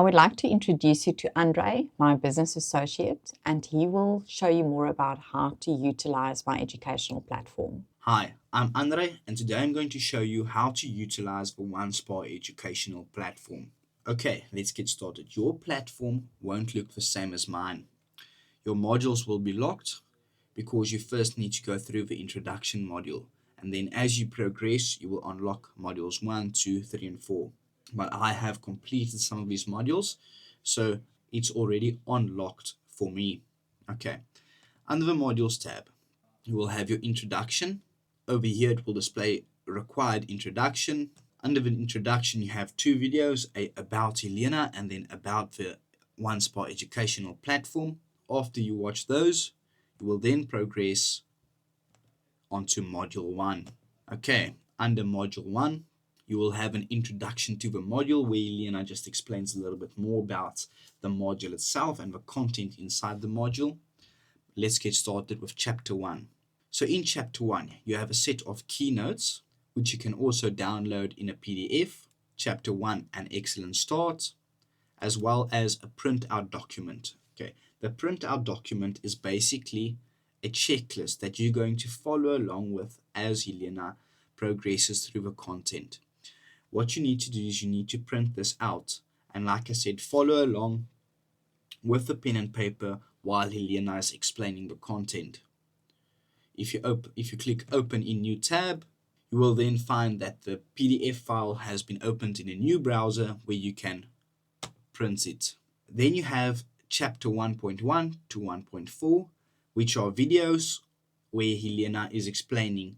I would like to introduce you to Andre, my business associate, and he will show you more about how to utilize my educational platform. Hi, I'm Andre, and today I'm going to show you how to utilize the 1nespa educational platform. Okay, let's get started. Your platform won't look the same as mine. Your modules will be locked because you first need to go through the introduction module, and then as you progress, you will unlock modules 1, 2, 3, and 4. But I have completed some of these modules, so it's already unlocked for me. Okay, under the modules tab, you will have your introduction. Over here, it will display required introduction. Under the introduction, you have two videos, a about Helena and then about the 1nespa educational platform. After you watch those, you will then progress onto module 1. Okay, under module 1, you will have an introduction to the module where Helena just explains a little bit more about the module itself and the content inside the module. Let's get started with chapter 1. So in chapter 1, you have a set of keynotes, which you can also download in a PDF, chapter 1, an excellent start, as well as a printout document. Okay, the printout document is basically a checklist that you're going to follow along with as Helena progresses through the content. What you need to do is you need to print this out, and like I said, follow along with the pen and paper while Helena is explaining the content. If you click open in new tab, you will then find that the PDF file has been opened in a new browser where you can print it. Then you have chapter 1.1 to 1.4, which are videos where Helena is explaining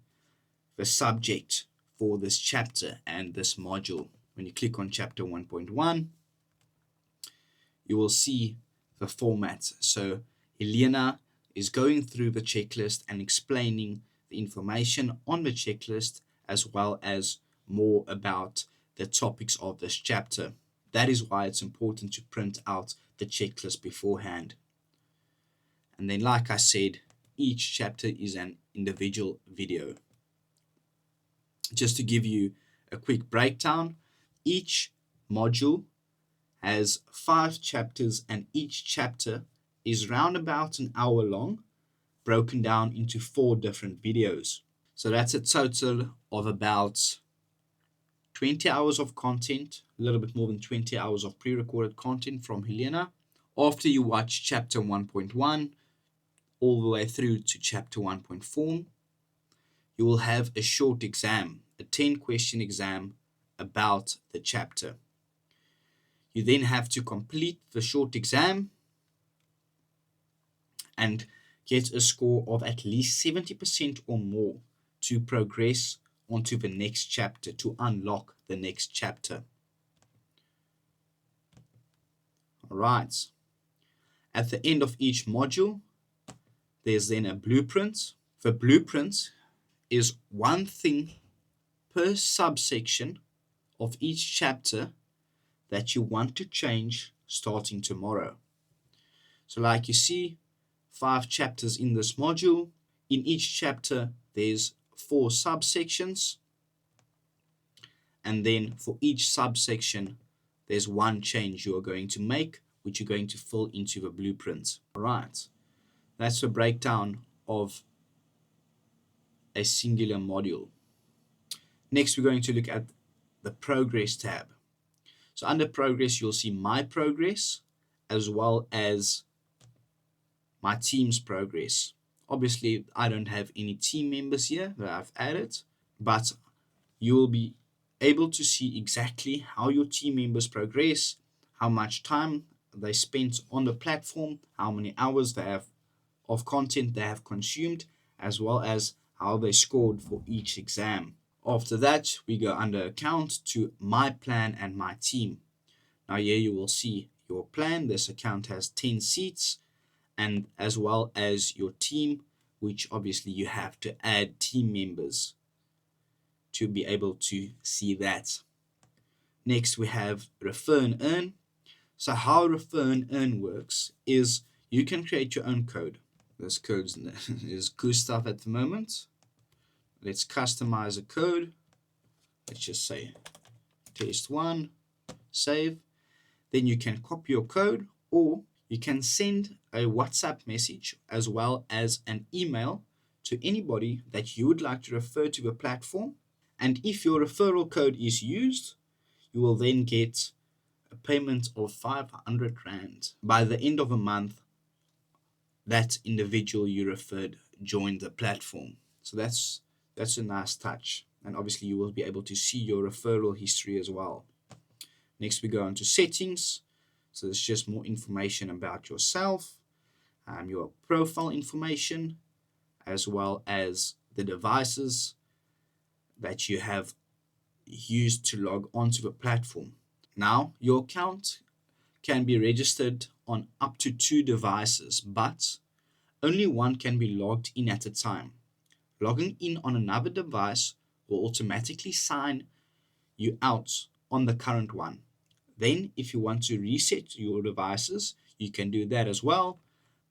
the subject for this chapter and this module. When you click on chapter 1.1, you will see the format. So Helena is going through the checklist and explaining the information on the checklist as well as more about the topics of this chapter. That is why it's important to print out the checklist beforehand. And then, like I said, each chapter is an individual video. Just to give you a quick breakdown, each module has 5 chapters and each chapter is round about an hour long, broken down into 4 different videos. So that's a total of about 20 hours of content, a little bit more than 20 hours of pre-recorded content from Helena. After you watch chapter 1.1 all the way through to chapter 1.4, you will have a short exam, a 10-question exam about the chapter. You then have to complete the short exam and get a score of at least 70% or more to progress onto the next chapter, to unlock the next chapter. All right. At the end of each module, there's then a blueprint. The blueprint is one thing per subsection of each chapter that you want to change starting tomorrow. So like you see, 5 chapters in this module. In each chapter, there's 4 subsections. And then for each subsection, there's one change you are going to make, which you're going to fill into the blueprint. All right. That's the breakdown of a singular module. Next, we're going to look at the progress tab. So under progress, you'll see my progress as well as my team's progress. Obviously, I don't have any team members here that I've added, but you will be able to see exactly how your team members progress, how much time they spent on the platform, how many hours they have of content they have consumed, as well as how they scored for each exam. After that, we go under account to my plan and my team. Now here you will see your plan. This account has 10 seats, and as well as your team, which obviously you have to add team members to be able to see that. Next, we have refer and earn. So how refer and earn works is you can create your own code. This code is good stuff at the moment. Let's customize a code. Let's just say test 1, save. then you can copy your code, or you can send a WhatsApp message as well as an email to anybody that you would like to refer to the platform. And if your referral code is used, you will then get a payment of 500 Rand. By the end of a month, that individual you referred joined the platform. So that's a nice touch. And obviously you will be able to see your referral history as well. Next we go on to settings. So there's just more information about yourself, your profile information, as well as the devices that you have used to log onto the platform. Now, your account can be registered on up to 2 devices, but only one can be logged in at a time. Logging in on another device will automatically sign you out on the current one. Then, if you want to reset your devices, you can do that as well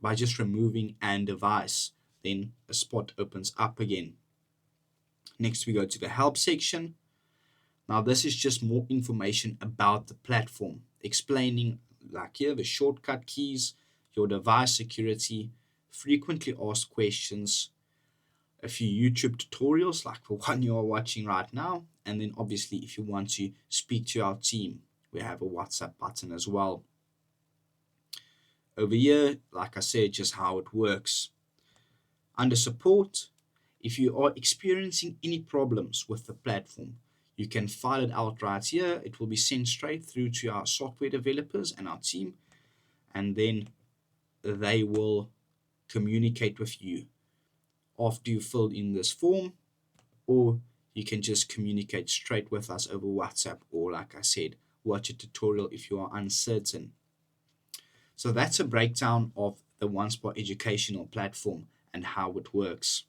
by just removing an device. Then a spot opens up again. Next, we go to the help section. Now, this is just more information about the platform, explaining, like here, the shortcut keys, your device security, frequently asked questions, a few YouTube tutorials like the one you are watching right now, and then obviously if you want to speak to our team, we have a WhatsApp button as well. Over here, like I said, just how it works. Under support, if you are experiencing any problems with the platform, you can file it out right here. It will be sent straight through to our software developers and our team, and then they will communicate with you after you filled in this form, or you can just communicate straight with us over WhatsApp, or like I said, watch a tutorial if you are uncertain. So that's a breakdown of the 1nespa educational platform and how it works.